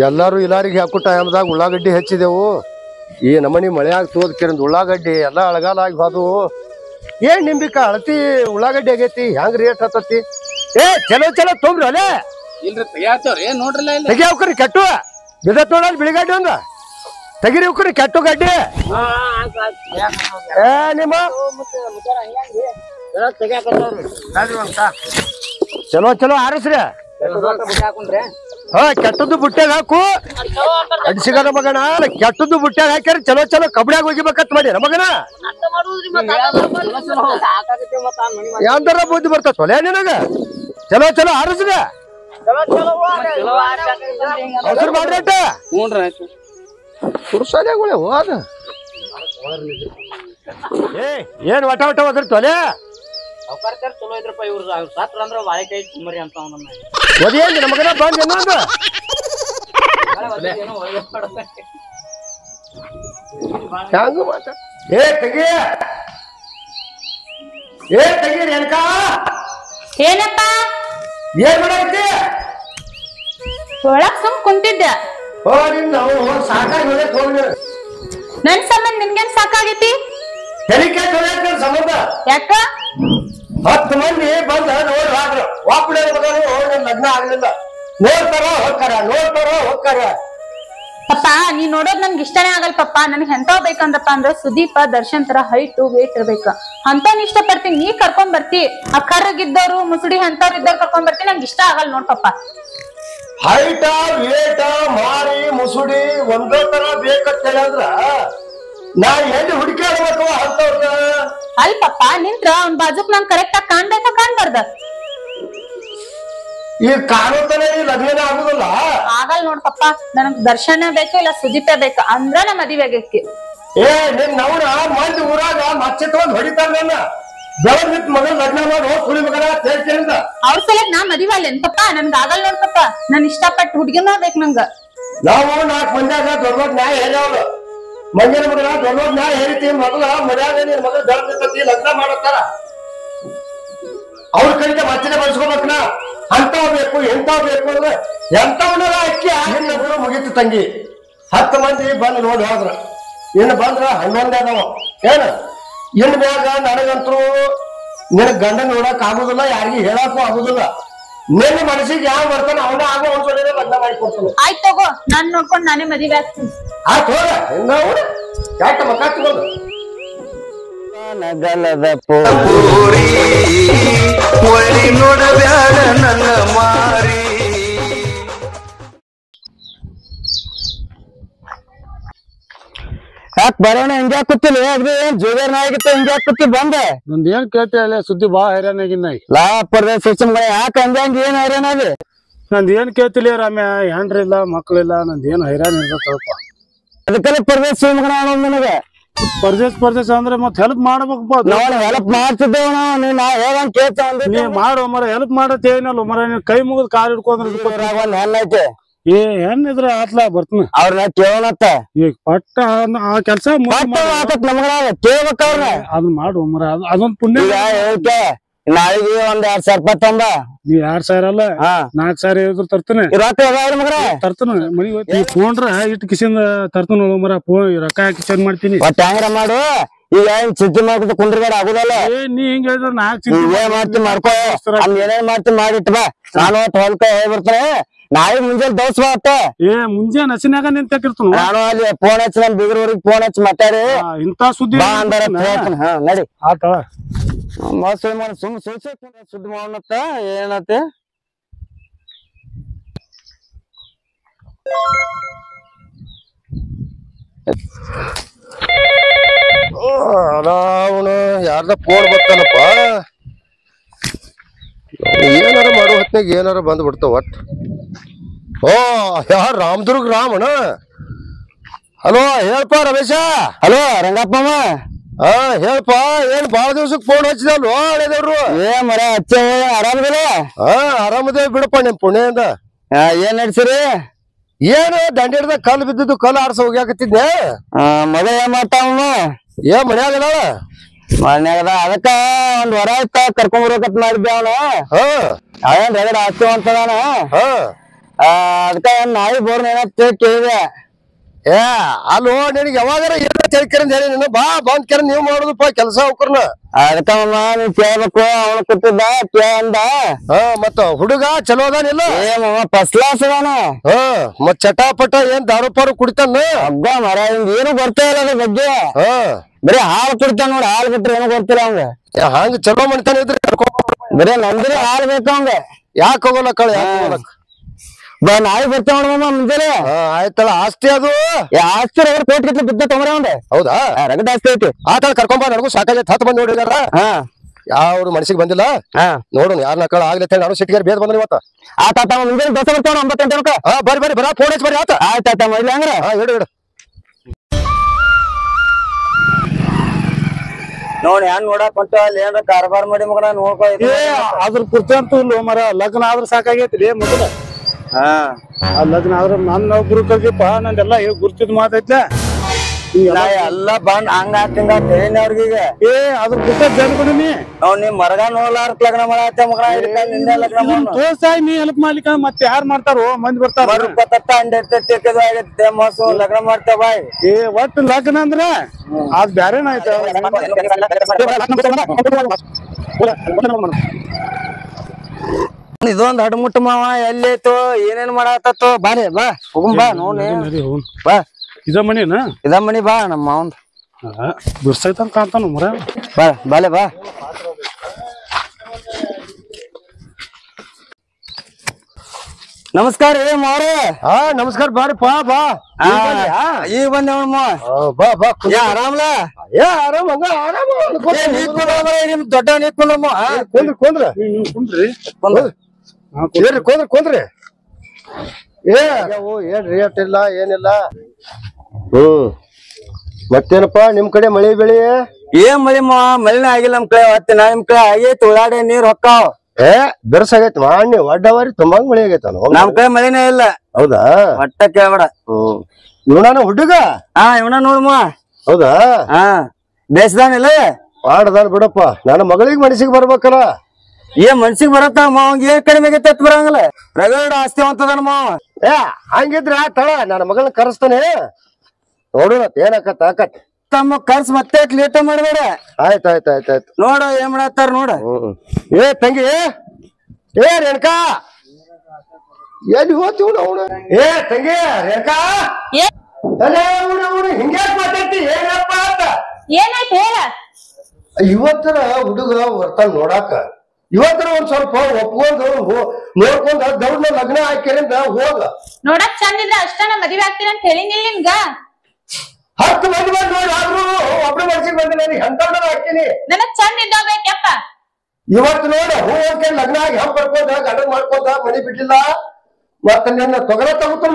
ಎಲ್ಲಾರು ಇಲಾರಿಗೆ ಹಾಕು ಟೈಮ್ದಾಗ ಉಳ್ಳಾಗಡ್ಡಿ ಹಚ್ಚಿದೆವು. ಈ ನಮನಿ ಮಳೆ ಆಗ್ತೋದ್ ಕಿರಂದ್ ಉಳ್ಳಾಗಡ್ಡಿ ಎಲ್ಲ ಅಳಗಾಲ ಆಗಿ ಹೋದವು. ಏನ್ ನಿಂಬಿಕ ಅಳತಿ ಉಳ್ಳಾಗಡ್ಡಿ ಆಗೈತಿ, ಹೆಂಗ್ ರೇಟ್ ಹತ್ತತಿ? ಏ ಚಲೋ ಚಲೋ ತೊಂಬ್ರಿ ಅಲ್ಲೇ ಇಲ್ರಿ ತೆಗಿಯಾತವ್ರಿ ನೋಡ್ರಲ್ಲ ಇಲ್ಲಿ ತೆಗಿಯಾವ್ರಿ ಕೆಟ್ಟು ಬಿದತ್ ನೋಡಲ್ ಬಿಳಿಗಡ್ಡಿ ಒಂದ ತೆಗಿರಿ ಹೋಗ್ರಿ ಕೆಟ್ಟು ಗಡ್ಡಿ. ಏ ನಿಮ್ಮ ಚಲೋ ಚಲೋ ಆರಿಸ್ರಿ. ಹಾ ಕೆಟ್ಟದ್ದು ಬುಟ್ಟ್ಯಾಗ ಹಾಕು ಅಡ್ಸಿಗದ ಮಗನ. ಕೆಟ್ಟದ್ದು ಬುಟ್ಟ್ಯಾಗ ಹಾಕ್ಯಾರ ಚಲೋ ಚಲೋ ಕಬ್ಡ್ಯಾಗ ಹೋಗಿಬೇಕತ್ ಮಾಡಿ ಮಗನ. ಯಾಂದರ ಬುದ್ಧಿ ಬರ್ತದ ಹೊಲೆ ನಿನಗ. ಚಲೋ ಚಲೋ ಆರಿಸ್ರಿ. ಅವಸರ ಮಾಡ್ರಿ ಅಟ್ಟ ಕುರ್ಸಾಲೆಗಳೇ ಹೋದ. ಏನ್ ವಟ ವಟ ಹೋದ್ರತ್ತು ಅಲೆ ಚಲೋ ಇದ್ರಪ್ಪ. ಇವ್ರು ಸತ್ರ ಅಂದ್ರ ವಾಳಿಕಾಯಿ ಚಿಮ್ಮರಿ ಅಂತ ಒದೇನ್ ನಮ್ಮ ಮಗನ ಬಂದ್ ಇನ್ನೊಂದು ಹ್ಯಾಂಗ ಮಾತ. ಏ ತೆಗಿ ಏ ತೆಗೀರಿ ಅನ್ಕ. ಏನಪ್ಪ ಏನ್ ಮಾಡೈತಿ? ಒಳಗ್ ಸುಮ್ ಕುಂತಿದ್ದೆ. ಸಾಕಾಗಿ ಹೋಗಿ ನನ್ ಸಂಬಂಧ ನಿನ್ಗೇನ್ ಸಾಕಾಗೈತಿ? ಹೆಲಿಕೆ ಸಂಬಂಧ ಯಾಕ 10 ಮಂದಿ ಬಂದ ನೋಡಿ ಹಾಕ್ರು ವಾಪುಡ ಲಗ್ನ ಆಗ್ಲಿಲ್ಲ. ನೋಡ್ತಾರ ಹೋಗ್ತಾರ ನೋಡ್ತಾರ ಹೋಗ್ತಾರ. ಪಪ್ಪ ನೀ ನೋಡೋದ್ ನನ್ಗೆ ಇಷ್ಟನೇ ಆಗಲ್ ಪಪ್ಪ. ನನ್ಗೆ ಎಂತಾವ್ ಬೇಕಂದ್ರಪ್ಪ ಅಂದ್ರ ಸುದೀಪ ದರ್ಶನ್ ತರ ಹೈಟ್ ವೇಟ್ ಇರ್ಬೇಕ. ಅಂತವ್ನ ಇಷ್ಟ ಪಡ್ತೀನಿ. ನೀ ಕರ್ಕೊಂಡ್ ಬರ್ತಿ ಆ ಕರ್ರಗಿದ್ದವ್ರು ಮುಸುಡಿ ಅಂತವ್ರು ಇದ್ದವ್ರು ಕರ್ಕೊಂಡ್ ಬರ್ತಿ. ನಂಗೆ ಇಷ್ಟ ಆಗಲ್ ನೋಡ್ ಪಪ್ಪ. ಹೈಟ ವೇಟ ಮಾರಿ ಮುಸುಡಿ ಒಂದೇ ತರ ಬೇಕಂತೇಳಿ ಅಂದ್ರ ನಾ ಎಲ್ಲಿ ಹುಡುಕಾಡ್ಬೇಕು ಅಂತವ್ರ. ಅಲ್ ಪಪ್ಪ ನಿಂತ್ರ ಅವ್ನ ಬಾಜುಕ್ ನಾನ್ ಕರೆಕ್ಟ್ ಆಗಿ ಕಾಣ್ಬೇಕಾ ಕಾಣ್ಬಾರ್ದ? ಈಗ ಕಾಣುತ್ತಾನೆ ಲಗ್ನ ಆಗುದಿಲ್ಲ. ಆಗಲ್ ನೋಡ್ ಪಪ್ಪ. ನನಗ್ ದರ್ಶನ ಬೇಕು ಇಲ್ಲ ಸುದೀಪೇ ಬೇಕು ಅಂದ್ರ ನಾ ಮದುವೆ ಆಗಕ್ಕೆ. ಏ ನಿನ್ ನವ್ನ ಮಂದಿ ಊರಾಗ ಮಚ್ಚೆ ತಗೊಂಡ್ ಹೊಡಿತಾರ ನನ್ನ. ಬೆಳಗ್ ನಿಂತ ಮಗನ್ ಲಗ್ನ ಮಾಡಿ ಹೋಗಿ ಸುಳಿ ಮಗನ ಕೇಳಿಂದ ಅವ್ರ ಸಲಕ್ ನಾ ಮದುವೆ ಅಲ್ಲೇನ್ ಪಪ್ಪ? ನನ್ಗ ಆಗಲ್ ನೋಡ್ ಪಪ್ಪ. ನಾನ್ ಇಷ್ಟಪಟ್ಟು ಹುಡ್ಗಿನ ಬೇಕ್ ನಂಗ. ನಾವು 4 ಮಂದಿಯಾಗ ದೊಡ್ಡ ನ್ಯಾಯ ಹೇಳವ್ರು. ಮಂದಿನ ಮಗನ ದೊಡ್ಡ ನ್ಯಾಯ ಹೇಳ್ತೀವಿ. ಮಗಳ ಮರ್ಯಾದ ನಿನ್ ಮಗ ಬೆಳಗ್ತಿ ಲಗ್ನ ಮಾಡತ್ತಾರ. ಅವ್ರ ಕಡೆಗೆ ಮಚ್ಚನೆ ಬಳಸ್ಕೋಬೇಕನ. ಅಂತಾವ್ ಬೇಕು ಎಂತಾವ್ ಬೇಕು ಅಂದ್ರೆ ಎಂತವನ್ನ ಅಕ್ಕಿ ಆಗಿನ ಮುಗೀತು ತಂಗಿ. 10 ಮಂದಿ ಬಂದು ನೋಡಿ ಹೋದ್ರ. ಇನ್ನು ಬಂದ್ರ 11 ಅದಾವ. ಏನ ಇನ್ ಮ್ಯಾಗ ನನಗಂತರೂ ನಿನ್ ಗಂಡ ನೋಡಕ್ ಆಗುದಿಲ್ಲ, ಯಾರಿಗೂ ಹೇಳಕ್ಕೂ ಆಗುದಿಲ್ಲ. ನಿನ್ನ ಮನಸ್ಸಿಗೆ ಯಾವ ಬರ್ತಾನ ಅವನ ಆಗೋ ಒಂದ್ಸಲ ಲಗ್ನ ಮಾಡಿ ಕೊಡ್ತಾನೆ. ಆಯ್ತು ತಗೋ, ನಾನ್ ನೋಡ್ಕೊಂಡ್ ನಾನೇ ಮದುವೆ ಆಗ್ತೀನಿ. ಆಯ್ತು ಹೋಗ ಹಿಂಗ ಯಾಕ ಮಕ್ಕ ತಗೊಂಡು ನಗಲದ ಪೋರಿ ಒಳ್ಳಿ ನೋಡಬ್ಯಾಡ ನನ್ನ ಮಾರಿ. ಯಾಕೆ ಬರೋಣ ಹಿಂಗ್ಯಾ ಕೂತಿಲ್ಲ? ಏನ್ ಜೋಗರ್ನ ಆಗಿತ್ತು ಹಿಂಗ್ಯಾ ಕೂತಿ ಬಂದೆ. ನಂದ್ ಏನ್ ಕೇಳ್ತಿ ಅಲ್ಲ ಸುದ್ದಿ ಬಾ ಹೈರಾಣ ಆಗಿನ. ಲಾ ಪರ್ದೆ ಸುಮ್ ಯಾಕೆ ಹಂಗ್ಯಾಂಗ ಏನ್ ಹೈರಾಣ ಅದಿ? ನಂದ್ ಏನ್ ಕೇಳ್ತಿಲ್ಲ ರಾಮ್ಯ. ಹೆಂಡ್ರಿಲ್ಲ ಮಕ್ಳಿಲ್ಲ. ನಂದ್ ಏನ್ ಹೈರಾಣ ಇರ್ಬೇಕಪ್ಪ. ಅದಕ್ಕೆಲ್ಲ ಪರ್ದೆ ಸುಮ್ಗಣ ನನಗೆ ಪರ್ದೇಸ್ ಅಂದ್ರೆ ಮತ್ ಹೆಲ್ಪ್ ಮಾಡ್ಬೇಕಪ್ಪ. ನೋಡಿ ಹೆಲ್ಪ್ ಮಾಡ್ತಿದ್ದೇವ ನಾ ಹೇಗಂತ ಕೇಳ್ತಾ ನೀ ಮಾಡೋ ಮರ ಹೆಲ್ಪ್ ಮಾಡತ್ ಏನಲ್ಲ ಮರ. ನೀನ್ ಕೈ ಮುಗಿದ್ ಕಾಲ್ ಹಿಡ್ಕೊಂಡ್ರ ಒಂದ್ ಹೆಣ್ಣೈತೆ. ಏ ಹೆಣ್ಣಿದ್ರ ಆತ್ಲಾ ಬರ್ತೀನಿ. ಅವ್ರನ್ನ ಕೇಳೋಣತ್ತ ಈಗ ಪಟ್ಟ ಆ ಕೆಲ್ಸ ನಮ್ಗ ಕೇಳ್ಬೇಕ ಅವ್ರನ್ನ. ಅದನ್ನ ಮಾಡು ಮರ. ಅದೊಂದ್ ಪುಣ್ಯ. ಹೇಳ್ಕೆ ನಾಳೆಗೆ ಒಂದ್ 2,000 ರೂಪಾಯಿ ತಂದ. ನೀ 2,000 ಅಲ್ಲ 4,000 ಇದ್ರು ತರ್ತೀನಿ. ಮಗ್ರ ತರ್ತೀನಿ ಮನಿ ಹೋಗಿ ಫೋನ್ರ ಇಟ್ಟು ಕಿಸಿಂದ ತರ್ತೀನಿ ಮರ. ಫೋನ್ ರೊಕ್ಕ ಹಾಕಿ ಚೆಂದ ಮಾಡ್ತೀನಿ. ಒಟ್ಟ ಹೆಂಗ್ರ ಮಾಡು. ಈಗ ಚಿಂತೆ ಮಾಡ್ಕೊತ ಕುಂಡ್ರಬೇಡ ಆಗುದಲ್ಲ. ನೀ ಹಿಂಗ ಹೇಳಿದ್ರ ಏನ್ ಮಾಡ್ತಿ ಮಾಡ್ಕೋ. ಏನೇನ್ ಮಾಡ್ತಿ ಮಾಡಿಟ್ ಬಾ. ನಾನು ಹೊಲ್ಕ ಹೋಗಿ ಬರ್ತಾನೆ. ನಾಳೆ ಮುಂಜಾನೆ ದೋಸ್ ಬಾ. ಮುಂಜಾನೆ ಹಸಿನಾಗ ನಿಂತಿರ್ತೀನಿ. ನಾನು ಅಲ್ಲಿ ಫೋನ್ ಹಚ್ಚಿ ನಮ್ ಬಿಗ್ರವ್ರಿಗೆ ಫೋನ್ ಹಚ್ಚಿ ಮಾತಾಡಿ ಇಂತ ಸುದ್ದಿ ಬಾ ಅಂದಾರ ನಡಿ. ಆತ ಸುಮ್ ಸುದ್ದಿ ಮಾಡೋಣತ್ತ ಏನತ್ತೆ. ಅವನು ಯಾರ್ದ ಫೋನ್ ಬರ್ತಾನಪ್ಪ. ಏನಾರ ಮಾಡೋ ಹೊತ್ನಾಗ ಏನಾರ ಬಂದ್ ಬಿಡ್ತಾವ ಒಟ್. ಓ ಯಾರು ರಾಮದುರ್ಗ ರಾಮಣ. ಹಲೋ ಹೇಳ್ಪ ರಮೇಶ. ಹಲೋ ರಂಗಪ್ಪಮ್ಮ. ಹಾ ಹೇಳ್ಪ. ಏನ್ ಬಾಳ ದಿವ್ಸಕ್ ಫೋನ್ ಹಚ್ಚಿದಲ್ವ ಹಳೆದವ್ರು? ಮರ ಹಚ್ಚ ಆರಾಮದಿಲ್ಲ? ಹಾ ಆರಾಮದೇವ್ ಬಿಡಪ್ಪ ನಿಮ್ ಪುಣ್ಯಿಂದ. ಏನ್ ನಡ್ಸಿರಿ? ಏನು ದಂಡಿಡ್ದಾಗ ಕಲ್ಲು ಬಿದ್ದಿದ್ದು ಕಲ್ಲು ಆಡ್ಸ ಹೋಗ್ಯಾಕತ್ತಿದ್ನೆ. ಮಗ ಏನ್ ಮಾಡ್ತಾವ? ಏನ್ ಮನ್ಯಾಗದ? ಮನ್ಯಾಗದ ಅದಕ್ಕ ಒಂದ್ ವರ ಆಯ್ತ ಕರ್ಕೊಂಡ್ ಬರ್ಬೇಕಂತ ಮಾಡಿದ್ದೆ ಅವನ ಅವೇನ್ ರಗಡ ಆಸ್ತಿ ಅಂತದಾನ ಅದಕ್ಕ ನಾಯಿ ಬೋರ್ನ ಏನಂತ ಕೇಳಿದೆ ಏ ಅಲ್ಲೋ ನಿನಗೆ ಯಾವಾಗಾರ ಏನ ತಿಳ್ಕರ ಹೇಳಿ ನೀನು ಬಾ ಬಂದ್ ಕೆರ ನೀವ್ ಮಾಡುದಪ್ಪ ಕೆಲಸ ಅವ್ಕರ್ನ ಅದಕ್ಕ ನೀವ್ ಕೇಳ್ಬೇಕು ಅವನು ಕೂತಿದ್ದ ಕೇಳಂದ ಮತ್ತ ಹುಡುಗ ಚಲೋ ಅದಾನಿಲ್ಲ ಏ ಫಸ್ಟ್ ಕ್ಲಾಸ್ ಅದಾನ ಮತ್ ಚಟಾಪಟ ಏನ್ ದಾರು ಪಾರು ಕುಡಿತಾನ ಹಬ್ಬ ಮರ ಏನು ಬರ್ತಾ ಇಲ್ಲ ಅದ್ರ ಬಗ್ಗೆ ಬರೀ ಹಾಲು ಕುಡಿತಾನ ನೋಡ ಹಾಲು ಬಿಟ್ರೆ ಏನು ಗೊತ್ತಿಲ್ಲ ಅವಂಗ ಹಂಗ ಚಲೋ ಮಾಡ್ತಾನೆ ಇದ್ರೆ ಬರೀ ನಂದ್ರೆ ಹಾಲು ಬೇಕು ಅವಂಗ ಯಾಕೆ ಹೋಗಲ್ಲ ಕಳ ಯಾಕೆ ಹೋಗಲಕ್ ಬಾ ನಾಳೆ ಬರ್ತಾವ ನೋಡಮ್ಮ ಮುಂಜಾನೆ ಆಯ್ತಲ್ಲ ಆಸ್ತಿ ಅದು ಆಸ್ತಿ ರಗಡ್ ಕೋಟಿ ಗಟ್ಲೆ ಬಿದ್ದ ತೊಗೊಂಡ್ರೆ ಅವಂಗ ಹೌದಾ ರಗಡ್ ಆಸ್ತಿ ಐತಿ ಆತ ಕರ್ಕೊಂಬ ನನಗೂ ಸಾಕಾಗೈತೆ 10 ಮಂದಿ ನೋಡಿದಾರ ಯಾವ್ರು ಮನಸ್ಸಿಗೆ ಬಂದಿಲ್ಲ ನೋಡೋಣ ಯಾರನ್ನ ಕಳ ಆಗ್ಲಿ ನಾನು ಸಿಟ್ಟಿಗೆ ಬೇದ್ ಬಂದ್ರೆ ಇವತ್ತ ಆತ ಮುಂಜಾನೆ ದೋಸೆ ಬರ್ತಾವ 9 ಗಂಟೆ ಬರ್ರಿ ಬರ ಫೋನ್ ಹಚ್ಚಿ ಬರ್ರಿ ಆತ ಆಯ್ತಾಯ್ತ ಮಾಡ್ಲಿ ಹಂಗ್ರ ಹೇಳು ನೋಡಿ ಹೆಂಗ್ ನೋಡಕ್ ಹೊಂಟ ಅಲ್ಲಿ ಏನ್ರ ಕಾರ್ಬಾರ್ ಮಾಡಿ ಮಗನ ನೋಡ್ಕೊ ಅದ್ರ ಕುರ್ತಿ ಅಂತೂ ಇಲ್ಲ ಮರ ಲಗ್ನ ಆದ್ರ ಸಾಕಾಗೈತಿ ಮೊದಲ ಲಗ್ನ ಆದ್ರ ನನ್ನ ಒಬ್ರು ಕಲ್ತಿಪ್ಪ ನಂದೆಲ್ಲ ಗುರ್ತಿದ್ ಮಾತೈತ್ಲ ಎಲ್ಲ ಬಂದ್ ಹಂಗ ತಿಂಗ ಅವ್ರಿಗೀಗ ಅದ್ರ ಕುರ್ತ ಜನ್ಕೊಂಡಿ ನಾವ್ ನಿಮ್ ಮರಗ ನೋಡ್ಲಾರ್ಕ ಲಗ್ನ ಮಾಡತ್ತೆ ಮಗನ ನಿನ್ನೆ ಲಗ್ನ ತೋರ್ಸಾಯ್ ನೀ ಹೆಲ್ಪ್ ಮಾಡ್ಲಿಕ್ಕ ಮತ್ತೆ ಯಾರು ಮಾಡ್ತಾರೋ ಮಂದಿ ಬರ್ತಾರ ಆಗತ್ತೆ ಮೋಸು ಲಗ್ನ ಮಾಡ್ತೇವ ಬಾಯ್ ಒಟ್ಟು ಲಗ್ನ ಅಂದ್ರ ಅದ್ ಬ್ಯಾರೇನಾಯ್ತ ಇದೊಂದ್ ಹಡ್ಮುಟ್ ಮಾವ ಎಲ್ಲೈತು ಏನೇನ್ ಮಾಡಾತತ್ತು ಬಾರಿ ಬಾ ಹೋಗಂ ಬಾ ನೋಡಿ ಬಾ ಇದ ಮನಿನ ಇದ ಮನಿ ಬಾ ನಮ್ಮ ಮಾವಂದ್ ಬಿರ್ಸೈತಂತ ಕಾಣ್ತಾನ ಮರ ಬಾ ಬಾಲೆ ಬಾ ನಮಸ್ಕಾರ ರೀ ಮಾವ್ರೆ ನಮಸ್ಕಾರ ಬಾರಿಪ್ಪ ಬಾ ಈಗ ಬಂದೇವ್ ಬಾ ಬಾ ಆರಾಮ್ಲ ಆರಾಮ ಹಂಗ ಆರಾಮ ನಿಮ್ ದೊಡ್ಡ ನಿಂತ್ಕೊಂಡಮ್ಮ ಕುಂದ್ರ ಕುಂದ್ರಿ ಕುಂದ್ರಿ ಏನ್ ರೇಟ್ ಇಲ್ಲ ಏನಿಲ್ಲ ಮತ್ತೇನಪ್ಪ ನಿಮ್ ಕಡೆ ಮಳಿ ಬೆಳಿ ಏನ್ ಮಳಿ ಮಳಿನ ಆಗಿಲ್ಲ ನಮ್ ಕಡೆ ಹೊತ್ತಿನ ನಿಮ್ ಕಡೆ ಆಗೈತಿ ಉಳ್ಳಾಡೆ ನೀರ್ ಹೊಕ್ಕಾವ್ ಬೆರ್ಸಾಗೈತಿ ಮಾಡಿ ಒಡ್ಡವಾರಿ ತುಂಬಾಂಗ್ ಮಳಿ ಆಗೈತ ನಮ್ ಕಡೆ ಮಳಿನೇ ಇಲ್ಲ ಹೌದಾ ಒಟ್ಟ ಕೇಳ್ಬೇಡ ಇವನ ಹುಡುಗ ಇವನ ನೋಡ್ಮ ಹೌದಾ ಬೇಸ್ದಾನಿಲ್ಲ ಮಾಡದಾನ ಬಿಡಪ್ಪ ನನ್ನ ಮಗಳಿಗೆ ಮನಸ್ಸಿಗೆ ಬರ್ಬೇಕಲ್ಲ ಏನ್ ಮನ್ಸಿಗೆ ಬರತ್ತ ಮಾವಂಗ ಏನ್ ಕಡಿಮೆ ಆಗೈತೆ ಬರಂಗಿಲ್ಲ ರಗಡ ಆಸ್ತಿ ಅಂತದ ಮಾವ ಹಂಗಿದ್ರ ತಳ ನನ್ನ ಮಗಳನ್ನ ಕರೆಸ್ತಾನೆ ನೋಡೋಣ ಏನಾಕತ್ತ ಆಕತ್ ತಮ್ಮ ಕರ್ಸ್ ಮತ್ತೆ ಲೇಟ ಮಾಡ್ಬೇಡ ಆಯ್ತಾಯ್ತಾಯ್ತಾಯ್ತು ನೋಡ ಏನ್ ಮಾಡತ್ತಾರ ನೋಡ ತಂಗಿ ರೇಣುಕಾ ಎಲ್ಲಿ ಹೋಗ್ತೀವ್ ಅವನು ತಂಗಿ ರೇಣುಕಾ ಹಿಂಗ್ಯಾಕ್ ಮಾತಾಡ್ತಿ ಏನಪ್ಪ ಅಂತ ಏನಾಯ್ತು ಹೇಳ ಇವತ್ತರ ಹುಡುಗ ಬರ್ತಾನ ನೋಡಾಕ ಇವತ್ತರ ಒಂದ್ ಸ್ವಲ್ಪ ಒಪ್ಕೊಂಡು ನೋಡ್ಕೊಂಡ ದೌಡ್ನ ಲಗ್ನ ಹಾಕ್ಯಾರಿಂದ ಹೋಗ ನೋಡಕ್ ಚಂದ ಇದ್ರ ಅಷ್ಟನ ಮದ್ವೆ ಆಗ್ತೀರ ಅಂತ ಹೇಳಿನಿಲ್ಲ ನಿಮ್ಗ 10 ಮಂದಿ ಬಂದ್ ನೋಡಿ ಆದ್ರೂ ಒಬ್ರು ಮನ್ಸಿಗೆ ಬಂದಿಲ್ಲ ಎಂತ ಹಾಕ್ತೀನಿ ನನಗ್ ಚಂದ ಇದ್ದೋಗ್ಬೇಕಪ್ಪ ಇವತ್ತು ನೋಡ ಹೂವಂತ ಲಗ್ನ ಆಗಿ ಹೆಂಗ್ ಬರ್ಕೋದ ಗಂಡ ಮಾಡ್ಕೋದ ಮನಿ ಬಿಟ್ಟಿಲ್ಲ ಮತ್ತ ನಿನ್ನ ತೊಗರ ತಗೋತ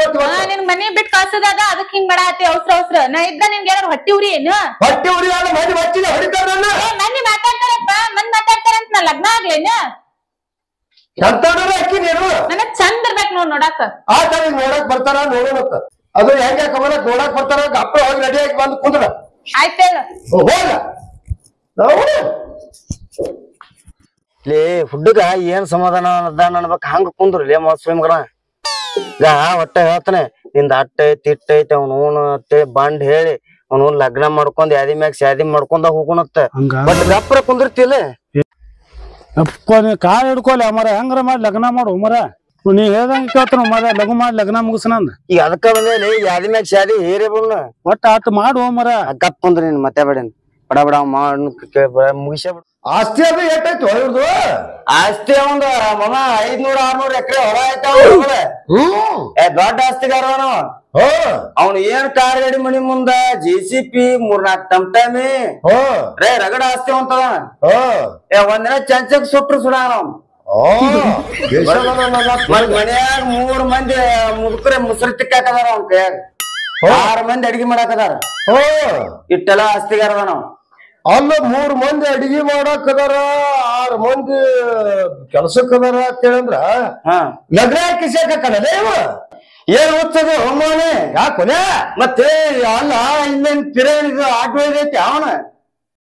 ನಿನ್ ಮನಿ ಬಿಟ್ಟು ಕಳ್ಸದ ಅದಕ್ ಹಿಂಗ್ ಮಾಡಾತಿ ಅವಸ್ರ ನಾ ಇದ್ದ ನಿಮ್ಗೆ ಏನಾರು ಹೊಟ್ಟಿ ಉರಿ ಏನು ಹೊಟ್ಟಿ ಉರಿ ಮನಿ ಬಚ್ಚಿನ ಹೊಡಿತಾರ ಮನಿ ಮಾತಾಡ್ತಾರಪ್ಪ ಮಂದ್ ಮಾತಾಡ್ತಾರಂತ ನಾ ಲಗ್ನ ಆಗ್ಲೇನ ಎಂತ ಹಾಕಿ ನೀನು ನನಗ್ ಚಂದ ಇರ್ಬೇಕ್ ನೋಡಾಕ ಆ ತರ ನೋಡಕ್ ಬರ್ತಾರ ನೋಡೋಣತ್ತ ಅದು ಹೆಂಗ ಕಮಲಕ್ ನೋಡಕ್ ಬರ್ತಾರ ಅಪ್ಪ ಹೋಗಿ ರೆಡಿ ಆಗಿ ಬಂದು ಕುಂದ್ರ ಆಯ್ತೇಳ ಹೋಗ ಲೇ ಹುಡುಗ ಏನ್ ಸಮಾಧಾನ ಅದ ಅನ್ಬೇಕ ಹಂಗ ಕುಂದ್ರು ಲೇ ಮಗನ ಈಗ ಒಟ್ಟ ಹೇಳ್ತಾನೆ ನಿಂದ ಅಟ್ಟ ಐತಿ ಇಟ್ಟ ಐತಿ ಅವ್ನು ಅತ್ತೆ ಬಂಡ್ ಹೇಳಿ ಅವನು ಲಗ್ನ ಮಾಡ್ಕೊಂಡ್ ಯಾದಿ ಮ್ಯಾಗ ಶಾದಿ ಮಾಡ್ಕೊಂಡ ಹೋಗೋಣತ್ತ ಬಟ್ ಗಪ್ರ ಕುಂದಿರ್ತಿಲ್ಲ ಅಪ್ಪ ನೀ ಕಾಲ್ ಹಿಡ್ಕೊಲಿ ಮರ ಹೆಂಗಾರ ಮಾಡಿ ಲಗ್ನ ಮಾಡು ಮರ ನೀ ಹೇಳ್ದಂಗ ಕೇಳ್ತಾನ ಮರ ಲಘು ಮಾಡಿ ಲಗ್ನ ಮುಗಿಸ್ನಂದ ಈಗ ಅದಕ್ಕ ಬಂದೇಲಿ ಯಾದಿ ಮ್ಯಾಗ ಶಾದಿ ಹೇರಿ ಬಿಡ್ನ ಒಟ್ಟ ಆಟ ಮಾಡು ಮರ ಗಪ್ ಕುಂದ್ರ ನೀನ್ ಮತ್ತೆ ಬೇಡನ್ ಬಡ ಬಡ ಮುಗಿಸ ಬಿಡು ಆಸ್ತಿ ಅದು ಏಟಾಯ್ತು ಇವ್ರದು ಆಸ್ತಿ ಒಂದ್ ಮಮ 500-600 ಎಕರೆ ಹೊರ ಆಯ್ತಾವ ದೊಡ್ಡ ಆಸ್ತಿಗಾರ ಅವ್ನು ಏನ್ ಕಾರ್ ಗಾಡಿ ಮನಿ ಮುಂದ JCP 3-4 ಟಮ್ಟಮಿ ರೇ ರಗಡ ಆಸ್ತಿ ಅಂತದ ಒಂದಿನ ಚಂಚಕ್ ಸುಟ್ರು ಸುಡಾನ ಮನ್ಯಾಗ 3 ಮಂದಿ ಮುದುಕ್ರೆ ಮುಸ್ರಿ ತಿಕ್ಕಾಕದಾರ ಅವ್ನ ಕೈಯಾಗ 6 ಮಂದಿ ಅಡಿಗೆ ಮಾಡಾಕದಾರ ಇಟ್ಟೆಲ್ಲ ಆಸ್ತಿಗಾರದ ನಾವ್ ಅಲ್ಲ 3 ಮಂದಿ ಅಡಿಗೆ ಮಾಡಾಕದಾರ 6 ಮಂದಿ ಕೆಲ್ಸಕ್ಕದಾರ ಅಂತೇಳಂದ್ರ ಲಗ್ನ ಕಿಸಾಕಲ್ಲ ಏನ್ ಓದ್ಸದು ಹೊಮ್ಮನೆ ಯಾಕೊಲೆ ಮತ್ತೆ ಅಲ್ಲ ಇನ್ನೇನ್ ಕಿರೇನ್ ಇದು ಆಟ ಐತಿ ಅವನ